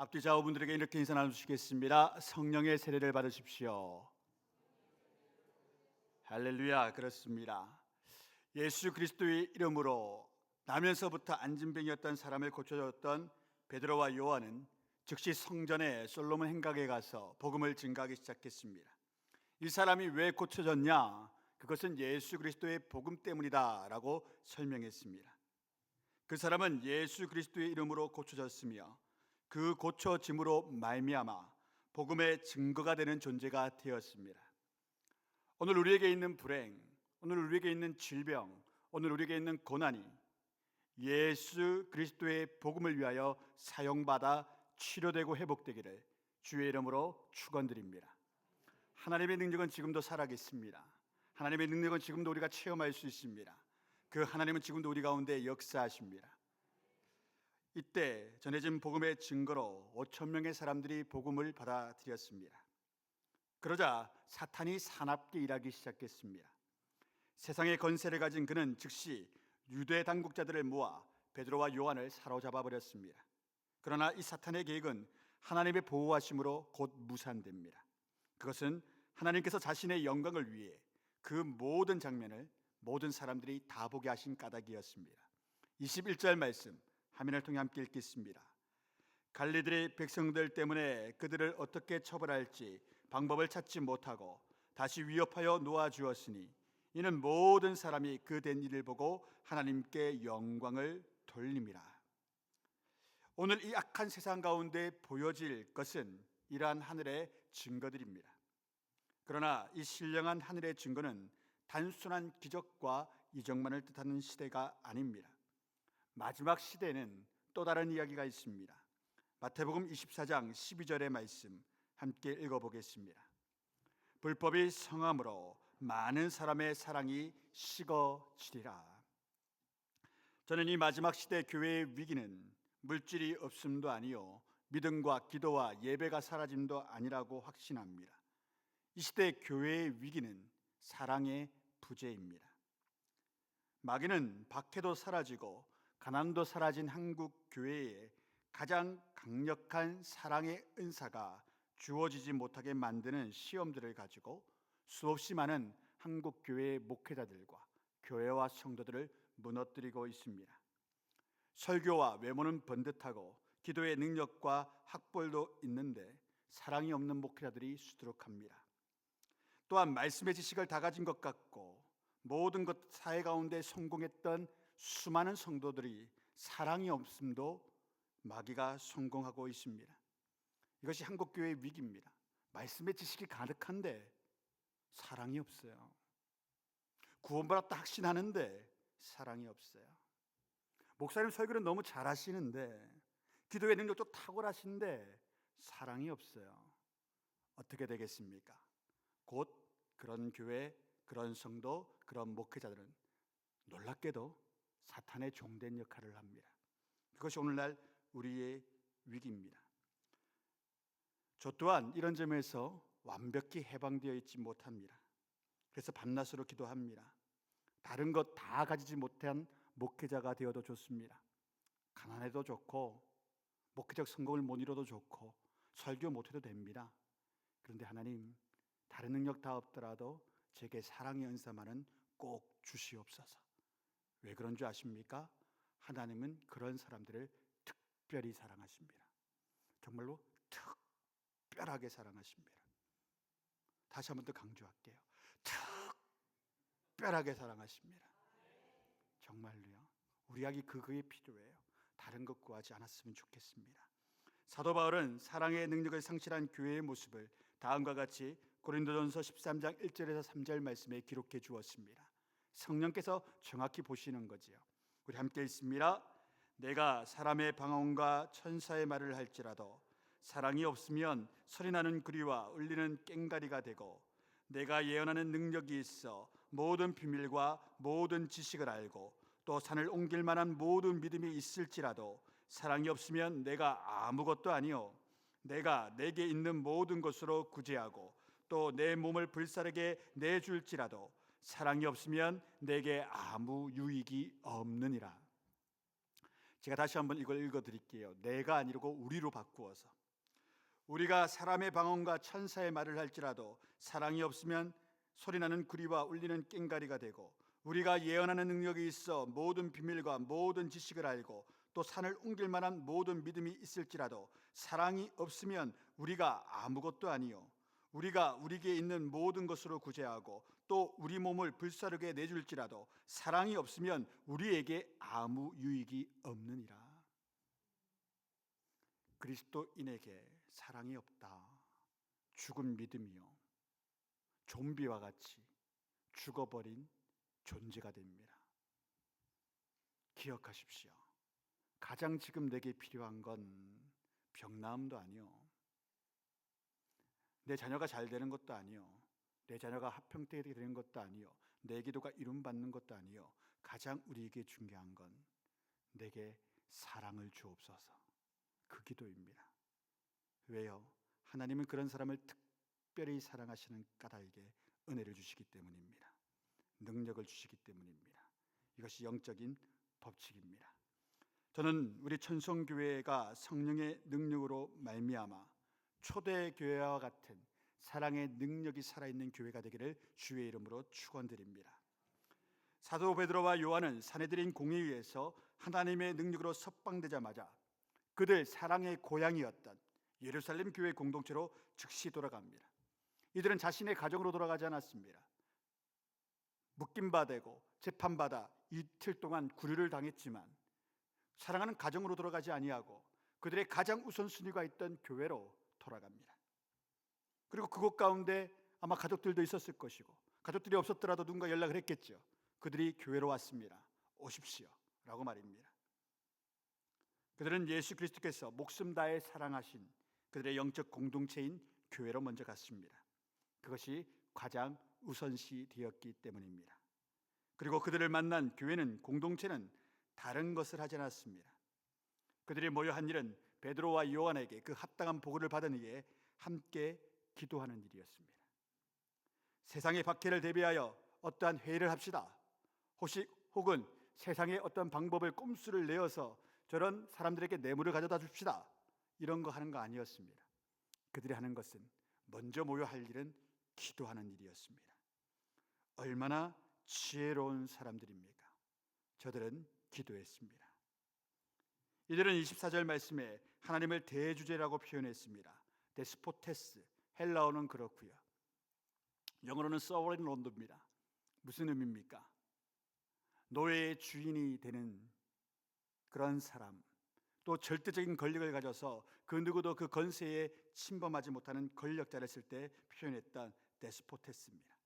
앞뒤 좌우분들에게 이렇게 인사 나누시겠습니다. 성령의 세례를 받으십시오. 할렐루야. 그렇습니다. 예수 그리스도의 이름으로 나면서부터 안진병이었던 사람을 고쳐줬던 베드로와 요한은 즉시 성전에 솔로몬 행각에 가서 복음을 증거하기 시작했습니다. 이 사람이 왜 고쳐졌냐? 그것은 예수 그리스도의 복음 때문이다 라고 설명했습니다. 그 사람은 예수 그리스도의 이름으로 고쳐졌으며 그 고쳐짐으로 말미암아 복음의 증거가 되는 존재가 되었습니다. 오늘 우리에게 있는 불행, 오늘 우리에게 있는 질병, 오늘 우리에게 있는 고난이 예수 그리스도의 복음을 위하여 사용받아 치료되고 회복되기를 주의 이름으로 축원드립니다. 하나님의 능력은 지금도 살아계십니다. 하나님의 능력은 지금도 우리가 체험할 수 있습니다. 그 하나님은 지금도 우리 가운데 역사하십니다. 이때 전해진 복음의 증거로 5천 명의 사람들이 복음을 받아들였습니다. 그러자 사탄이 사납게 일하기 시작했습니다. 세상의 권세를 가진 그는 즉시 유대 당국자들을 모아 베드로와 요한을 사로잡아 버렸습니다. 그러나 이 사탄의 계획은 하나님의 보호하심으로 곧 무산됩니다. 그것은 하나님께서 자신의 영광을 위해 그 모든 장면을 모든 사람들이 다 보게 하신 까닭이었습니다. 21절 말씀 화면을 통해 함께 읽겠습니다. 갈리들의 백성들 때문에 그들을 어떻게 처벌할지 방법을 찾지 못하고 다시 위협하여 놓아주었으니 이는 모든 사람이 그 된 일을 보고 하나님께 영광을 돌림이라. 오늘 이 악한 세상 가운데 보여질 것은 이러한 하늘의 증거들입니다. 그러나 이 신령한 하늘의 증거는 단순한 기적과 이적만을 뜻하는 시대가 아닙니다. 마지막 시대에는 또 다른 이야기가 있습니다. 마태복음 24장 12절의 말씀 함께 읽어보겠습니다. 불법이 성함으로 많은 사람의 사랑이 식어지리라. 저는 이 마지막 시대 교회의 위기는 물질이 없음도 아니요 믿음과 기도와 예배가 사라짐도 아니라고 확신합니다. 이 시대 교회의 위기는 사랑의 부재입니다. 마귀는 박해도 사라지고 가난도 사라진 한국 교회에 가장 강력한 사랑의 은사가 주어지지 못하게 만드는 시험들을 가지고 수없이 많은 한국 교회의 목회자들과 교회와 성도들을 무너뜨리고 있습니다. 설교와 외모는 번듯하고 기도의 능력과 학벌도 있는데 사랑이 없는 목회자들이 수두룩합니다. 또한 말씀의 지식을 다 가진 것 같고 모든 것 사회 가운데 성공했던 수많은 성도들이 사랑이 없음도 마귀가 성공하고 있습니다. 이것이 한국교회의 위기입니다. 말씀의 지식이 가득한데 사랑이 없어요. 구원받았다 확신하는데 사랑이 없어요. 목사님 설교는 너무 잘하시는데 기도의 능력도 탁월하신데 사랑이 없어요. 어떻게 되겠습니까? 곧 그런 교회, 그런 성도, 그런 목회자들은 놀랍게도 사탄의 종된 역할을 합니다. 그것이 오늘날 우리의 위기입니다. 저 또한 이런 점에서 완벽히 해방되어 있지 못합니다. 그래서 밤낮으로 기도합니다. 다른 것 다 가지지 못한 목회자가 되어도 좋습니다. 가난해도 좋고 목회적 성공을 못 이뤄도 좋고 설교 못해도 됩니다. 그런데 하나님, 다른 능력 다 없더라도 제게 사랑의 은사만은 꼭 주시옵소서. 왜 그런 줄 아십니까? 하나님은 그런 사람들을 특별히 사랑하십니다. 정말로 특별하게 사랑하십니다. 다시 한 번 더 강조할게요. 특별하게 사랑하십니다. 정말로요. 우리에게 그게 필요해요. 다른 것 구하지 않았으면 좋겠습니다. 사도 바울은 사랑의 능력을 상실한 교회의 모습을 다음과 같이 고린도전서 13장 1절에서 3절 말씀에 기록해 주었습니다. 성령께서 정확히 보시는 거지요. 우리 함께 읽습니다. 내가 사람의 방언과 천사의 말을 할지라도 사랑이 없으면 소리나는 구리와 울리는 꽹가리가 되고 내가 예언하는 능력이 있어 모든 비밀과 모든 지식을 알고 또 산을 옮길 만한 모든 믿음이 있을지라도 사랑이 없으면 내가 아무것도 아니요 내가 내게 있는 모든 것으로 구제하고 또 내 몸을 불사르게 내줄지라도 사랑이 없으면 내게 아무 유익이 없느니라. 제가 다시 한번 이걸 읽어드릴게요. 내가 아니고 우리로 바꾸어서. 우리가 사람의 방언과 천사의 말을 할지라도 사랑이 없으면 소리나는 구리와 울리는 꽹가리가 되고, 우리가 예언하는 능력이 있어 모든 비밀과 모든 지식을 알고 또 산을 옮길 만한 모든 믿음이 있을지라도 사랑이 없으면 우리가 아무것도 아니요, 우리가 우리에게 있는 모든 것으로 구제하고 또 우리 몸을 불사르게 내줄지라도 사랑이 없으면 우리에게 아무 유익이 없느니라. 그리스도인에게 사랑이 없다, 죽은 믿음이요, 좀비와 같이 죽어버린 존재가 됩니다. 기억하십시오. 가장 지금 내게 필요한 건 병나음도 아니요, 내 자녀가 잘 되는 것도 아니요, 내 자녀가 합평되게 되는 것도 아니요, 내 기도가 이룸받는 것도 아니요, 가장 우리에게 중요한 건 내게 사랑을 주옵소서, 그 기도입니다. 왜요? 하나님은 그런 사람을 특별히 사랑하시는 까닭에 은혜를 주시기 때문입니다. 능력을 주시기 때문입니다. 이것이 영적인 법칙입니다. 저는 우리 천성교회가 성령의 능력으로 말미암아 초대교회와 같은 사랑의 능력이 살아있는 교회가 되기를 주의 이름으로 축원드립니다. 사도 베드로와 요한은 사내들인 공의위에서 하나님의 능력으로 석방되자마자 그들 사랑의 고향이었던 예루살렘 교회 공동체로 즉시 돌아갑니다. 이들은 자신의 가정으로 돌아가지 않았습니다. 묶임받고 재판받아 이틀 동안 구류를 당했지만 사랑하는 가정으로 돌아가지 아니하고 그들의 가장 우선순위가 있던 교회로 돌아갑니다. 그리고 그곳 가운데 아마 가족들도 있었을 것이고, 가족들이 없었더라도 누군가 연락을 했겠죠. 그들이 교회로 왔습니다. 오십시오 라고 말입니다. 그들은 예수 그리스도께서 목숨 다해 사랑하신 그들의 영적 공동체인 교회로 먼저 갔습니다. 그것이 가장 우선시 되었기 때문입니다. 그리고 그들을 만난 교회는, 공동체는 다른 것을 하지 않았습니다. 그들이 모여 한 일은 베드로와 요한에게 그 합당한 보고를 받은 이에 함께 기도하는 일이었습니다. 세상의 박해를 대비하여 어떠한 회의를 합시다, 혹은 세상의 어떤 방법을 꼼수를 내어서 저런 사람들에게 뇌물을 가져다 줍시다, 이런 거 하는 거 아니었습니다. 그들이 하는 것은 먼저 모여 할 일은 기도하는 일이었습니다. 얼마나 지혜로운 사람들입니까? 저들은 기도했습니다. 이들은 24절 말씀에 하나님을 대주제라고 표현했습니다. 데스포테스, 헬라어는 그렇고요, 영어로는 sovereign lord입니다. 무슨 의미입니까? 노예의 주인이 되는 그런 사람, 또 절대적인 권력을 가져서 그 누구도 그 권세에 침범하지 못하는 권력자를 쓸 때 표현했던 데스포테스입니다.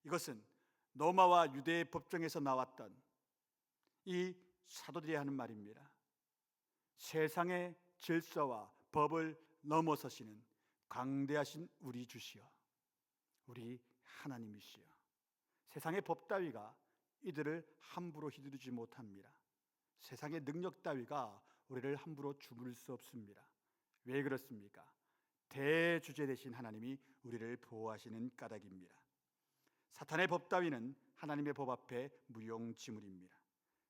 이것은 로마와 유대의 법정에서 나왔던 이 사도들이 하는 말입니다. 세상의 질서와 법을 넘어서시는 강대하신 우리 주시여, 우리 하나님이시여, 세상의 법 따위가 이들을 함부로 휘두르지 못합니다. 세상의 능력 따위가 우리를 함부로 주무를 수 없습니다. 왜 그렇습니까? 대주제 되신 하나님이 우리를 보호하시는 까닭입니다. 사탄의 법 따위는 하나님의 법 앞에 무용지물입니다.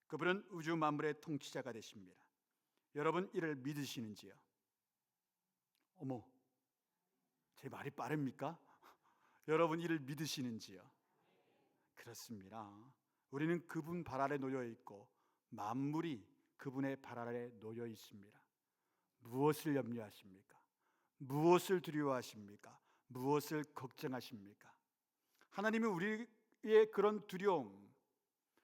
그분은 우주 만물의 통치자가 되십니다. 여러분 이를 믿으시는지요? 어머, 제 말이 빠릅니까? 여러분 이를 믿으시는지요? 그렇습니다. 우리는 그분 발 아래 놓여 있고 만물이 그분의 발 아래 놓여 있습니다. 무엇을 염려하십니까? 무엇을 두려워하십니까? 무엇을 걱정하십니까? 하나님이 우리의 그런 두려움,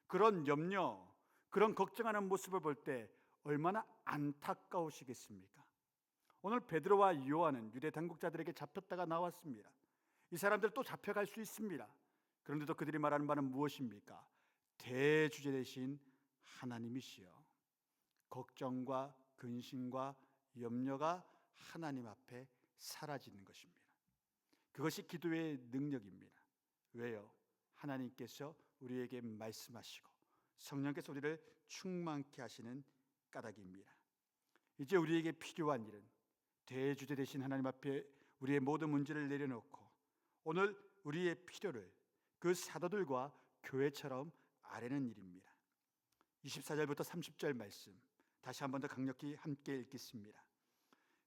그런 염려, 그런 걱정하는 모습을 볼 때 얼마나 안타까우시겠습니까? 오늘 베드로와 요한은 유대 당국자들에게 잡혔다가 나왔습니다. 이 사람들 또 잡혀갈 수 있습니다. 그런데도 그들이 말하는 바는 무엇입니까? 대주제 되신 하나님이시여, 걱정과 근심과 염려가 하나님 앞에 사라지는 것입니다. 그것이 기도의 능력입니다. 왜요? 하나님께서 우리에게 말씀하시고 성령께서 우리를 충만케 하시는 까닭입니다. 이제 우리에게 필요한 일은 대주제 되신 하나님 앞에 우리의 모든 문제를 내려놓고 오늘 우리의 필요를 그 사도들과 교회처럼 아뢰는 일입니다. 24절부터 30절 말씀, 다시 한 번 더 강력히 함께 읽겠습니다.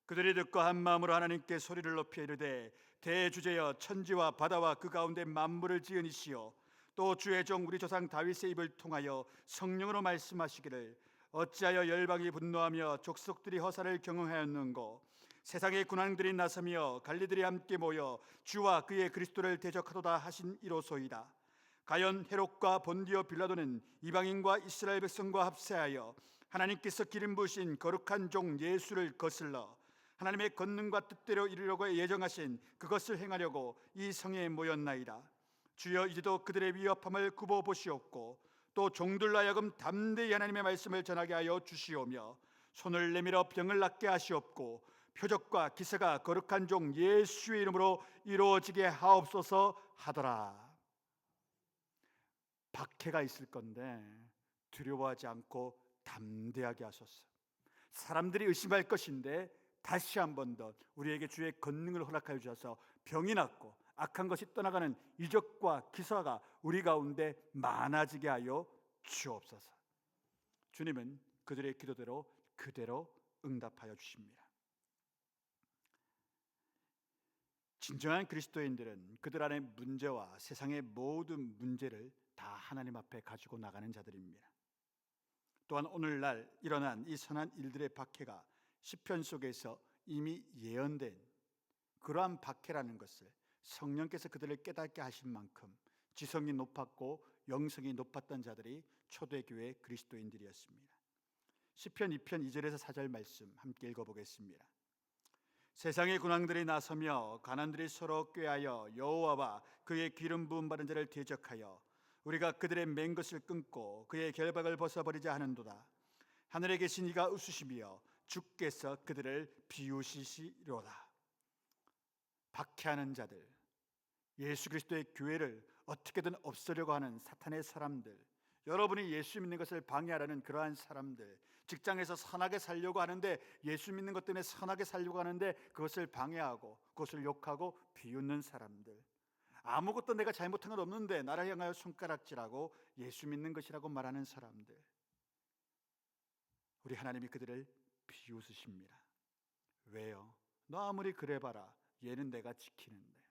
그들이 듣고 한 마음으로 하나님께 소리를 높여 이르되 대주제여 천지와 바다와 그 가운데 만물을 지은 이시여 또 주의 종 우리 조상 다윗의 입을 통하여 성령으로 말씀하시기를 어찌하여 열방이 분노하며 족속들이 허사를 경영하였는고 세상의 군왕들이 나서며 관리들이 함께 모여 주와 그의 그리스도를 대적하도다 하신 이로소이다. 가연 헤롯과 본디오 빌라도는 이방인과 이스라엘 백성과 합세하여 하나님께서 기름 부으신 거룩한 종 예수를 거슬러 하나님의 권능과 뜻대로 이루려고 예정하신 그것을 행하려고 이 성에 모였나이다. 주여 이제도 그들의 위협함을 굽어 보시옵고 또 종들로 하여금 담대히 하나님의 말씀을 전하게 하여 주시오며 손을 내밀어 병을 낫게 하시옵고 표적과 기사가 거룩한 종 예수의 이름으로 이루어지게 하옵소서 하더라. 박해가 있을 건데 두려워하지 않고 담대하게 하소서. 사람들이 의심할 것인데 다시 한 번 더 우리에게 주의 권능을 허락하여 주셔서 병이 낫고 악한 것이 떠나가는 이적과 기사가 우리 가운데 많아지게 하여 주옵소서. 주님은 그들의 기도대로 그대로 응답하여 주십니다. 진정한 그리스도인들은 그들 안의 문제와 세상의 모든 문제를 다 하나님 앞에 가지고 나가는 자들입니다. 또한 오늘날 일어난 이 선한 일들의 박해가 시편 속에서 이미 예언된 그러한 박해라는 것을 성령께서 그들을 깨닫게 하신 만큼 지성이 높았고 영성이 높았던 자들이 초대교회 그리스도인들이었습니다. 시편 2편 2절에서 4절 말씀 함께 읽어보겠습니다. 세상의 군왕들이 나서며 가난들이 서로 꾀하여 여호와와 그의 기름 부음 받은 자를 대적하여 우리가 그들의 맨 것을 끊고 그의 결박을 벗어버리자 하는도다. 하늘에 계신 이가 웃으시며 주께서 그들을 비우시리로다. 박해하는 자들, 예수 그리스도의 교회를 어떻게든 없애려고 하는 사탄의 사람들, 여러분이 예수 믿는 것을 방해하려는 그러한 사람들, 직장에서 선하게 살려고 하는데 예수 믿는 것 때문에 선하게 살려고 하는데 그것을 방해하고 그것을 욕하고 비웃는 사람들, 아무것도 내가 잘못한 건 없는데 나를 향하여 손가락질하고 예수 믿는 것이라고 말하는 사람들, 우리 하나님이 그들을 비웃으십니다. 왜요? 너 아무리 그래봐라 얘는 내가 지키는데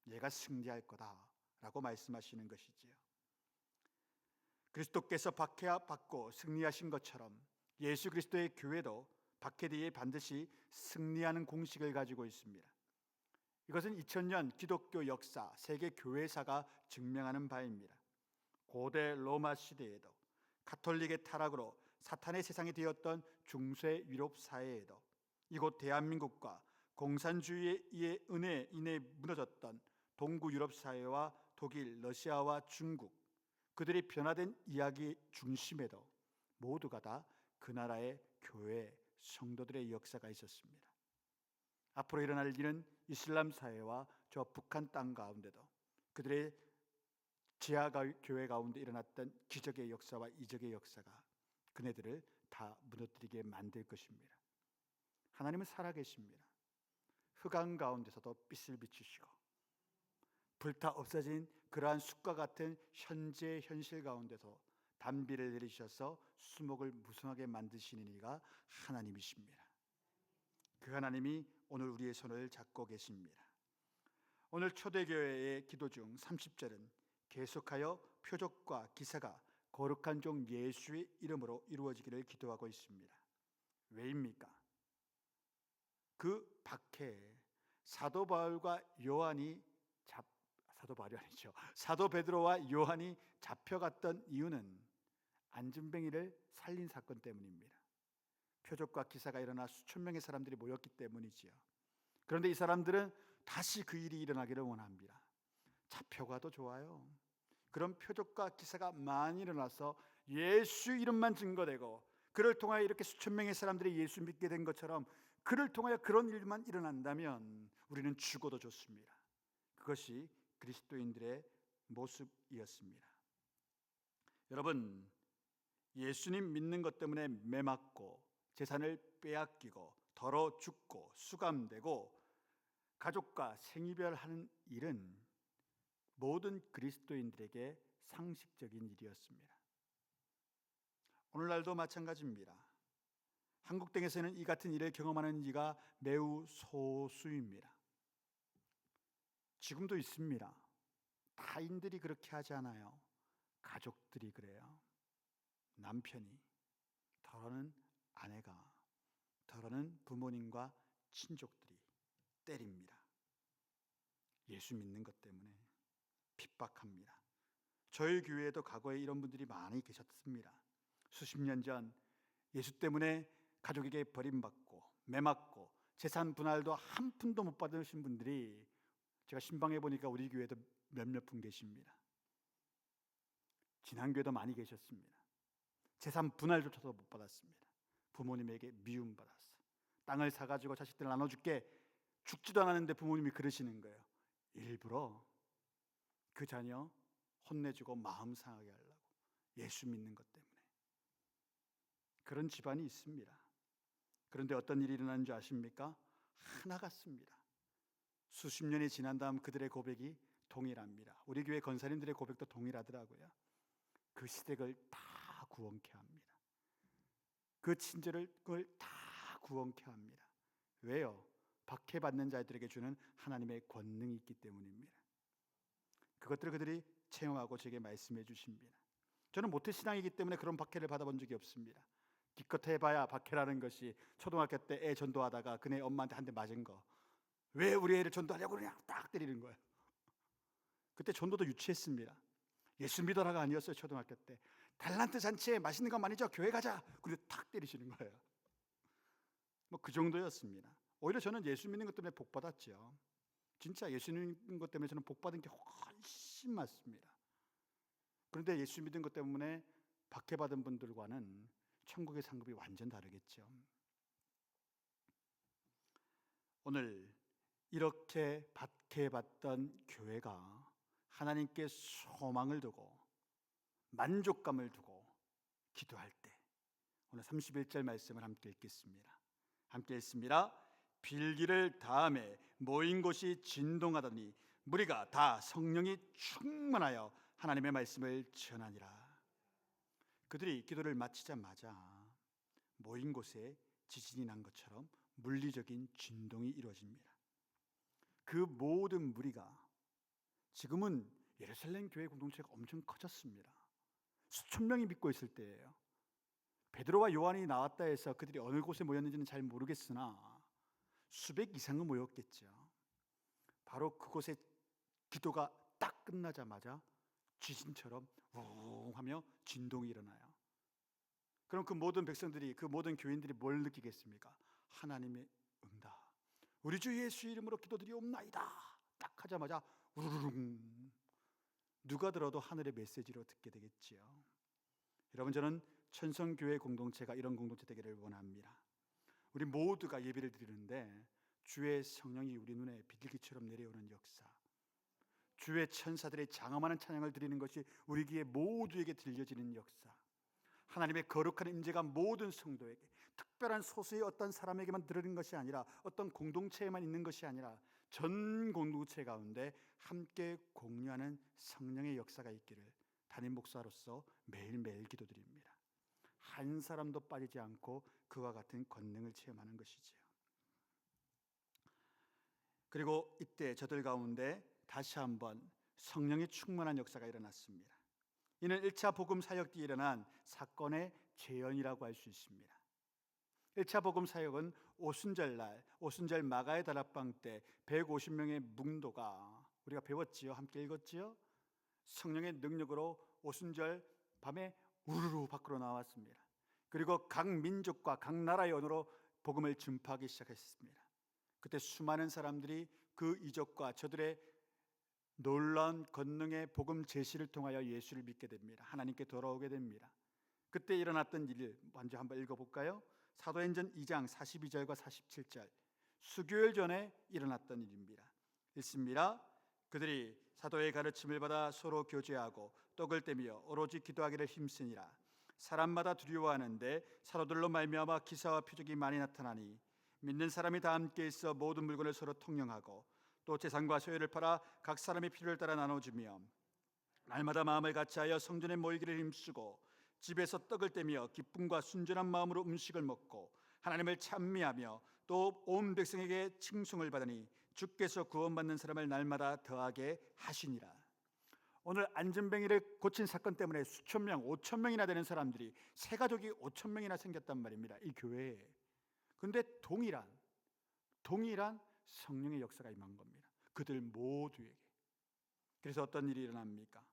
얘가 승리할 거다 라고 말씀하시는 것이지요. 그리스도께서 박해받고 승리하신 것처럼 예수 그리스도의 교회도 박해 뒤에 반드시 승리하는 공식을 가지고 있습니다. 이것은 2000년 기독교 역사, 세계 교회사가 증명하는 바입니다. 고대 로마 시대에도 가톨릭의 타락으로 사탄의 세상이 되었던 중세 유럽 사회에도 이곳 대한민국과 공산주의의 은혜에 인해 무너졌던 동구 유럽 사회와 독일, 러시아와 중국, 그들이 변화된 이야기 중심에도 모두가 다 그 나라의 교회, 성도들의 역사가 있었습니다. 앞으로 일어날 일은 이슬람 사회와 저 북한 땅 가운데도 그들의 지하 교회 가운데 일어났던 기적의 역사와 이적의 역사가 그네들을 다 무너뜨리게 만들 것입니다. 하나님은 살아계십니다. 흑암 가운데서도 빛을 비추시고 불타 없어진 그러한 숲과 같은 현재 현실 가운데서 단비를 내리셔서 수목을 무성하게 만드시는 이가 하나님이십니다. 그 하나님이 오늘 우리의 손을 잡고 계십니다. 오늘 초대교회의 기도 중 30절은 계속하여 표적과 기사가 거룩한 종 예수의 이름으로 이루어지기를 기도하고 있습니다. 왜입니까? 그 박해에 사도 베드로와 요한이 잡혀갔던 이유는 안진뱅이를 살린 사건 때문입니다. 표적과 기사가 일어나 수천 명의 사람들이 모였기 때문이지요. 그런데 이 사람들은 다시 그 일이 일어나기를 원합니다. 잡혀가도 좋아요. 그런 표적과 기사가 많이 일어나서 예수 이름만 증거되고 그를 통하여 이렇게 수천 명의 사람들이 예수 믿게 된 것처럼 그를 통하여 그런 일만 일어난다면 우리는 죽어도 좋습니다. 그것이 그리스도인들의 모습이었습니다. 여러분, 예수님 믿는 것 때문에 매맞고 재산을 빼앗기고 더러 죽고 수감되고 가족과 생이별하는 일은 모든 그리스도인들에게 상식적인 일이었습니다. 오늘날도 마찬가지입니다. 한국 땅에서는 이 같은 일을 경험하는 이가 매우 소수입니다. 지금도 있습니다. 타인들이 그렇게 하지 않아요. 가족들이 그래요. 남편이, 더러는 아내가, 더러는 부모님과 친족들이 때립니다. 예수 믿는 것 때문에 핍박합니다. 저희 교회에도 과거에 이런 분들이 많이 계셨습니다. 수십 년 전 예수 때문에 가족에게 버림받고 매맞고 재산 분할도 한 푼도 못 받으신 분들이 제가 신방해 보니까 우리 교회도 몇몇 분 계십니다. 지난 교회도 많이 계셨습니다. 재산 분할조차도 못 받았습니다. 부모님에게 미움받았어. 땅을 사가지고 자식들 나눠줄게. 죽지도 않았는데 부모님이 그러시는 거예요. 일부러 그 자녀 혼내주고 마음 상하게 하려고. 예수 믿는 것 때문에. 그런 집안이 있습니다. 그런데 어떤 일이 일어나는 줄 아십니까? 하나 같습니다. 수십 년이 지난 다음 그들의 고백이 동일합니다. 우리 교회 권사님들의 고백도 동일하더라고요. 그 시댁을 다 구원케 합니다. 그 친절을 다 구원케 합니다. 왜요? 박해받는 자들에게 주는 하나님의 권능이 있기 때문입니다. 그것들을 그들이 체험하고 제게 말씀해 주십니다. 저는 모태신앙이기 때문에 그런 박해를 받아본 적이 없습니다. 기껏 해봐야 박해라는 것이 초등학교 때 애 전도하다가 그네 엄마한테 한 대 맞은 거. 왜 우리 애를 전도하려고 그냥 딱 때리는 거예요. 그때 전도도 유치했습니다. 예수 믿어라가 아니었어요. 초등학교 때 달란트 잔치에 맛있는 거 많이 줘, 교회 가자, 그리고 탁 때리시는 거예요. 뭐 그 정도였습니다. 오히려 저는 예수 믿는 것 때문에 복 받았죠. 진짜 예수 믿는 것 때문에 저는 복 받은 게 훨씬 많습니다. 그런데 예수 믿는 것 때문에 박해받은 분들과는 천국의 상급이 완전 다르겠죠. 오늘 이렇게 박해받던 교회가 하나님께 소망을 두고 만족감을 두고 기도할 때, 오늘 31절 말씀을 함께 읽겠습니다. 함께 읽습니다. 빌기를 다음에 모인 곳이 진동하더니 무리가 다 성령이 충만하여 하나님의 말씀을 전하니라. 그들이 기도를 마치자마자 모인 곳에 지진이 난 것처럼 물리적인 진동이 이루어집니다. 그 모든 무리가, 지금은 예루살렘 교회 공동체가 엄청 커졌습니다. 수천 명이 믿고 있을 때예요. 베드로와 요한이 나왔다 해서 그들이 어느 곳에 모였는지는 잘 모르겠으나 수백 이상은 모였겠죠. 바로 그곳에 기도가 딱 끝나자마자 지진처럼 웅 하며 진동이 일어나요. 그럼 그 모든 백성들이, 그 모든 교인들이 뭘 느끼겠습니까? 하나님의 응답. 우리 주 예수 이름으로 기도드리옵나이다. 딱 하자마자 우르르릉, 누가 들어도 하늘의 메시지로 듣게 되겠지요. 여러분, 저는 천성교회 공동체가 이런 공동체 되기를 원합니다. 우리 모두가 예배를 드리는데 주의 성령이 우리 눈에 비둘기처럼 내려오는 역사, 주의 천사들의 장엄하는 찬양을 드리는 것이 우리 귀에 모두에게 들려지는 역사, 하나님의 거룩한 임재가 모든 성도에게, 특별한 소수의 어떤 사람에게만 들리는 것이 아니라, 어떤 공동체에만 있는 것이 아니라 전 공동체 가운데 함께 공유하는 성령의 역사가 있기를 담임 목사로서 매일매일 기도드립니다. 한 사람도 빠지지 않고 그와 같은 권능을 체험하는 것이지요. 그리고 이때 저들 가운데 다시 한번 성령의 충만한 역사가 일어났습니다. 이는 1차 복음 사역 뒤에 일어난 사건의 재현이라고 할 수 있습니다. 1차 복음 사역은 오순절날, 오순절 마가의 다락방 때 150명의 묵도가, 우리가 배웠지요, 함께 읽었지요. 성령의 능력으로 오순절 밤에 우르르 밖으로 나왔습니다. 그리고 각 민족과 각 나라의 언어로 복음을 전파하기 시작했습니다. 그때 수많은 사람들이 그 이적과 저들의 놀라운 권능의 복음 제시를 통하여 예수를 믿게 됩니다. 하나님께 돌아오게 됩니다. 그때 일어났던 일을 먼저 한번 읽어볼까요? 사도행전 2장 42절과 47절, 수교일 전에 일어났던 일입니다. 읽습니다. 그들이 사도의 가르침을 받아 서로 교제하고 떡을 떼며 오로지 기도하기를 힘쓰니라. 사람마다 두려워하는데 사도들로 말미암아 기사와 표적이 많이 나타나니 믿는 사람이 다 함께 있어 모든 물건을 서로 통용하고 또 재산과 소유를 팔아 각 사람의 필요를 따라 나눠주며 날마다 마음을 같이하여 성전에 모이기를 힘쓰고 집에서 떡을 떼며 기쁨과 순전한 마음으로 음식을 먹고 하나님을 찬미하며 또 온 백성에게 칭송을 받으니 주께서 구원받는 사람을 날마다 더하게 하시니라. 오늘 안진뱅이를 고친 사건 때문에 수천 명, 5천 명이나 되는 사람들이, 새 가족이 5천 명이나 생겼단 말입니다, 이 교회에. 근데 동일한 성령의 역사가 임한 겁니다, 그들 모두에게. 그래서 어떤 일이 일어납니까?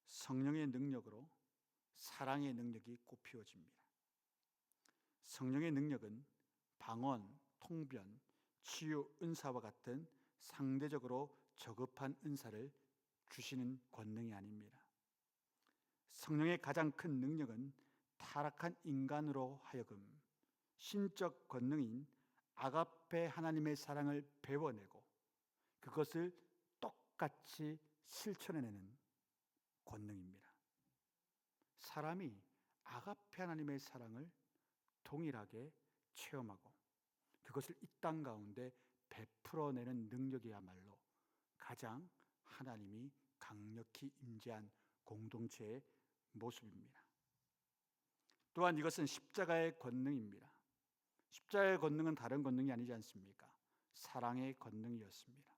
성령의 능력으로 사랑의 능력이 꽃피워집니다. 성령의 능력은 방언, 통변, 치유 은사와 같은 상대적으로 저급한 은사를 주시는 권능이 아닙니다. 성령의 가장 큰 능력은 타락한 인간으로 하여금 신적 권능인 아가페 하나님의 사랑을 배워내고 그것을 똑같이 실천해내는 권능입니다. 사람이 아가페 하나님의 사랑을 동일하게 체험하고 그것을 이 땅 가운데 베풀어내는 능력이야말로 가장 하나님이 강력히 임재한 공동체의 모습입니다. 또한 이것은 십자가의 권능입니다. 십자가의 권능은 다른 권능이 아니지 않습니까? 사랑의 권능이었습니다.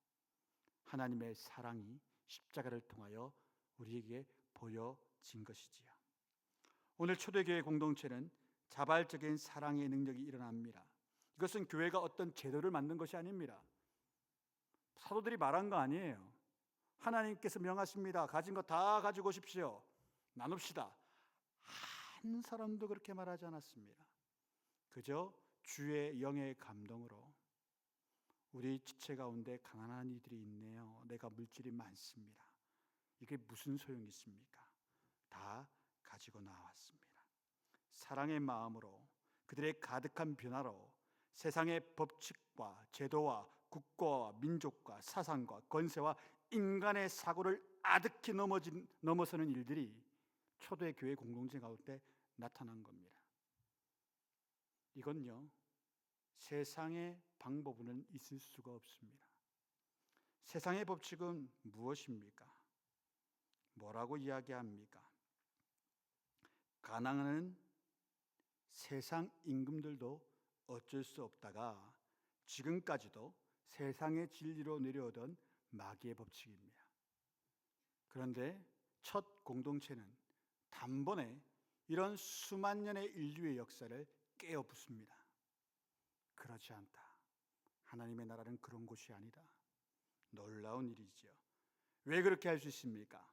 하나님의 사랑이 십자가를 통하여 우리에게 보여진 것이지요. 오늘 초대교회 공동체는 자발적인 사랑의 능력이 일어납니다. 이것은 교회가 어떤 제도를 만든 것이 아닙니다. 사도들이 말한 거 아니에요. 하나님께서 명하십니다. 가진 거 다 가지고 오십시오. 나눕시다. 한 사람도 그렇게 말하지 않았습니다. 그저 주의 영의 감동으로 우리 지체 가운데 가난한 이들이 있네요. 내가 물질이 많습니다. 이게 무슨 소용이 있습니까? 다 가지고 나왔습니다. 사랑의 마음으로 그들의 가득한 변화로 세상의 법칙과 제도와 국가와 민족과 사상과 권세와 인간의 사고를 아득히 넘어서는 일들이 초대교회 공동체 가운데 나타난 겁니다. 이건요, 세상의 방법으로는 있을 수가 없습니다. 세상의 법칙은 무엇입니까? 뭐라고 이야기합니까? 가난한 세상 임금들도 어쩔 수 없다가 지금까지도 세상의 진리로 내려오던 마귀의 법칙입니다. 그런데 첫 공동체는 단번에 이런 수만 년의 인류의 역사를 깨어붙습니다. 그렇지 않다. 하나님의 나라는 그런 곳이 아니다. 놀라운 일이죠. 왜 그렇게 할 수 있습니까?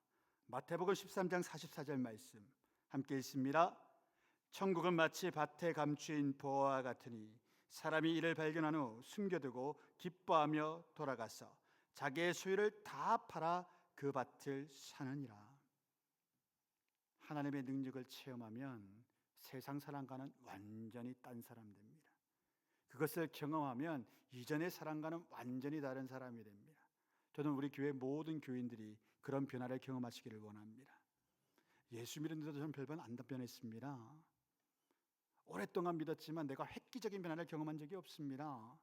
마태복음 13장 44절 말씀 함께 읽습니다. 천국은 마치 밭에 감추인 보화와 같으니 사람이 이를 발견한 후 숨겨두고 기뻐하며 돌아가서 자기의 소유를 다 팔아 그 밭을 사느니라. 하나님의 능력을 체험하면 세상 사람과는 완전히 딴 사람 됩니다. 그것을 경험하면 이전의 사람과는 완전히 다른 사람이 됩니다. 저는 우리 교회 모든 교인들이 그런 변화를 경험하시기를 원합니다. 예수 믿는데도 저는 별반 안 변했습니다. 오랫동안 믿었지만 내가 획기적인 변화를 경험한 적이 없습니다.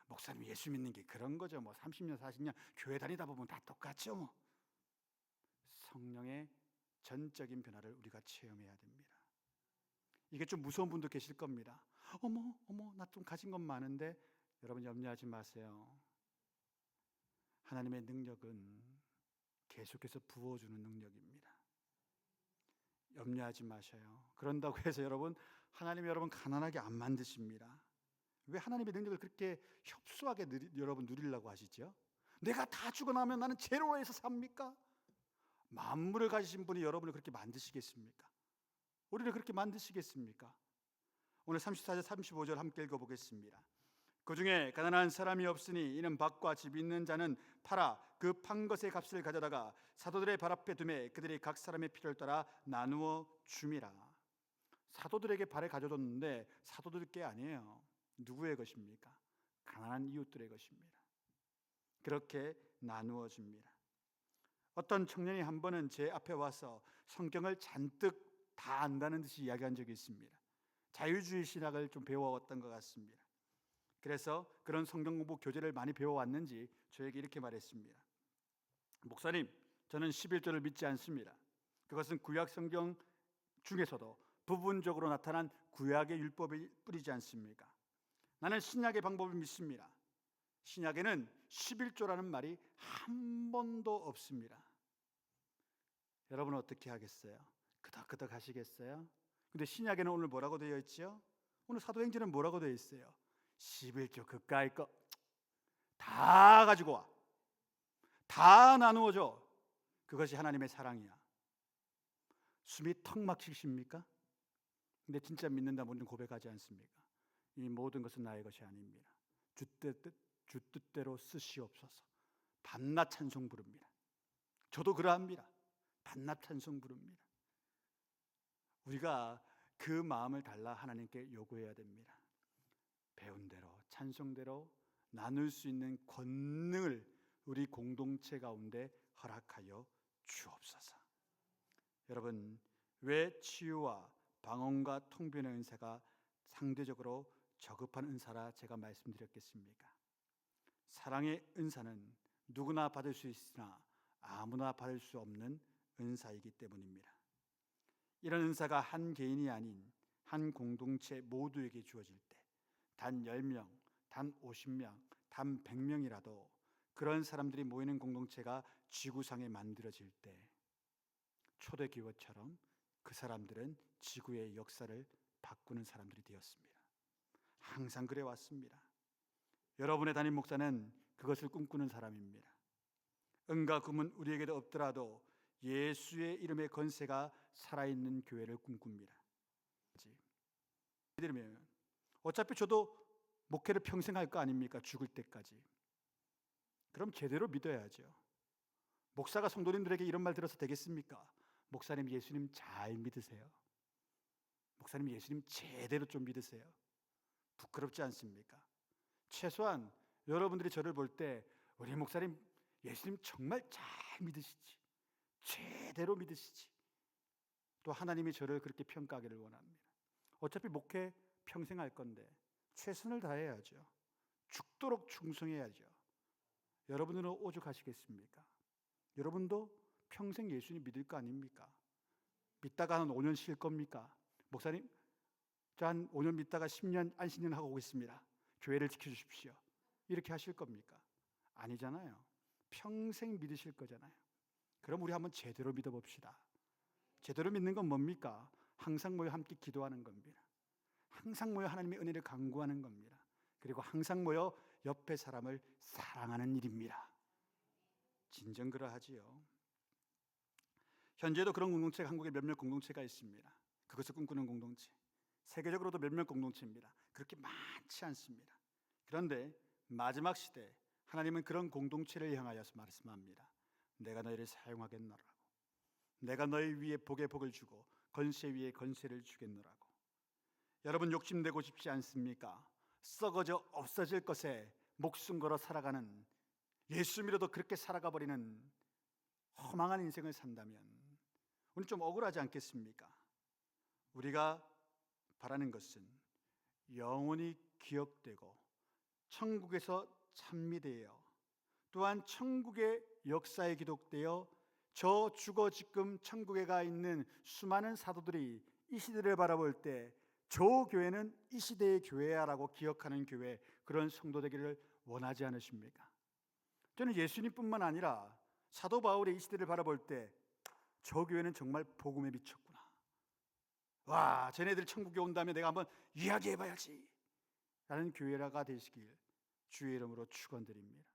목사님, 예수 믿는 게 그런 거죠. 30년 40년 교회 다니다 보면 다 똑같죠. 성령의 전적인 변화를 우리가 체험해야 됩니다. 이게 좀 무서운 분도 계실 겁니다. 어머 나 좀 가진 건 많은데. 여러분 염려하지 마세요. 하나님의 능력은 계속해서 부어주는 능력입니다. 염려하지 마셔요. 그런다고 해서 하나님이 여러분 가난하게 안 만드십니다. 왜 하나님의 능력을 그렇게 협소하게 여러분 누리려고 하시죠? 내가 다 주고 나면 나는 제로에서 삽니까? 만물을 가지신 분이 여러분을 그렇게 만드시겠습니까? 우리를 그렇게 만드시겠습니까? 오늘 34절 35절 함께 읽어보겠습니다. 그 중에 가난한 사람이 없으니 이는 밭과 집 있는 자는 팔아 그 판 것의 값을 가져다가 사도들의 발 앞에 두매 그들이 각 사람의 필요를 따라 나누어 줌이라. 사도들에게 발에 가져뒀는데 사도들 게 아니에요. 누구의 것입니까? 가난한 이웃들의 것입니다. 그렇게 나누어 줍니다. 어떤 청년이 한 번은 제 앞에 와서 성경을 잔뜩 다 안다는 듯이 이야기한 적이 있습니다. 자유주의 신학을 좀 배워왔던 것 같습니다. 그래서 그런 성경 공부 교재를 많이 배워왔는지 저에게 이렇게 말했습니다. 목사님, 저는 11조를 믿지 않습니다. 그것은 구약 성경 중에서도 부분적으로 나타난 구약의 율법이 뿌리지 않습니까? 나는 신약의 방법을 믿습니다. 신약에는 11조라는 말이 한 번도 없습니다. 여러분은 어떻게 하겠어요? 끄덕끄덕 하시겠어요? 근데 신약에는 오늘 뭐라고 되어 있죠? 오늘 사도행전은 뭐라고 되어 있어요? 11조 그까이 거 다 가지고 와. 다 나누어 줘. 그것이 하나님의 사랑이야. 숨이 턱 막히십니까? 근데 진짜 믿는다 모든 고백하지 않습니까? 이 모든 것은 나의 것이 아닙니다. 주 뜻대로 쓰시옵소서. 밤낮 찬송 부릅니다. 저도 그러합니다. 밤낮 찬송 부릅니다. 우리가 그 마음을 달라 하나님께 요구해야 됩니다. 배운 대로 찬송대로 나눌 수 있는 권능을 우리 공동체 가운데 허락하여 주옵소서. 여러분, 왜 치유와 방언과 통변의 은사가 상대적으로 저급한 은사라 제가 말씀드렸겠습니까? 사랑의 은사는 누구나 받을 수 있으나 아무나 받을 수 없는 은사이기 때문입니다. 이런 은사가 한 개인이 아닌 한 공동체 모두에게 주어질 때 단 10명, 단 50명, 단 100명이라도 그런 사람들이 모이는 공동체가 지구상에 만들어질 때 초대교회처럼 그 사람들은 지구의 역사를 바꾸는 사람들이 되었습니다. 항상 그래 왔습니다. 여러분의 담임 목사는 그것을 꿈꾸는 사람입니다. 은과 금은 우리에게도 없더라도 예수의 이름의 권세가 살아있는 교회를 꿈꿉니다. 어차피 저도 목회를 평생 할 거 아닙니까? 죽을 때까지. 그럼 제대로 믿어야죠. 목사가 성도님들에게 이런 말 들어서 되겠습니까? 목사님 예수님 잘 믿으세요. 목사님 예수님 제대로 좀 믿으세요. 부끄럽지 않습니까? 최소한 여러분들이 저를 볼 때 우리 목사님 예수님 정말 잘 믿으시지, 제대로 믿으시지, 또 하나님이 저를 그렇게 평가하기를 원합니다. 어차피 목회 평생 할 건데 최선을 다해야죠. 죽도록 충성해야죠. 여러분들은 오죽하시겠습니까? 여러분도 평생 예수님 믿을 거 아닙니까? 믿다가 한 5년 쉴 겁니까? 목사님 저 한 5년 믿다가 10년 안식년 하고 오겠습니다. 교회를 지켜주십시오. 이렇게 하실 겁니까? 아니잖아요. 평생 믿으실 거잖아요. 그럼 우리 한번 제대로 믿어봅시다. 제대로 믿는 건 뭡니까? 항상 모여 함께 기도하는 겁니다. 항상 모여 하나님의 은혜를 간구하는 겁니다. 그리고 항상 모여 옆에 사람을 사랑하는 일입니다. 진정 그러하지요. 현재도 그런 공동체가 한국에 몇몇 공동체가 있습니다. 그것을 꿈꾸는 공동체. 세계적으로도 몇몇 공동체입니다. 그렇게 많지 않습니다. 그런데 마지막 시대 하나님은 그런 공동체를 향하여서 말씀합니다. 내가 너희를 사용하겠노라고. 내가 너희 위에 복에 복을 주고 건세 위에 건세를 주겠노라고. 여러분 욕심내고 싶지 않습니까? 썩어져 없어질 것에 목숨 걸어 살아가는, 예수 믿어도 그렇게 살아가 버리는 허망한 인생을 산다면 우리 좀 억울하지 않겠습니까? 우리가 바라는 것은 영원히 기억되고 천국에서 찬미되어 또한 천국의 역사에 기록되어 저 죽어 지금 천국에 가 있는 수많은 사도들이 이 시대를 바라볼 때 저 교회는 이 시대의 교회야라고 기억하는 교회, 그런 성도 되기를 원하지 않으십니까? 저는 예수님뿐만 아니라 사도 바울의 이 시대를 바라볼 때 저 교회는 정말 복음에 미쳤구나. 와, 쟤네들 천국에 온다면 내가 한번 이야기해봐야지 라는 교회가 되시길 주의 이름으로 축원드립니다.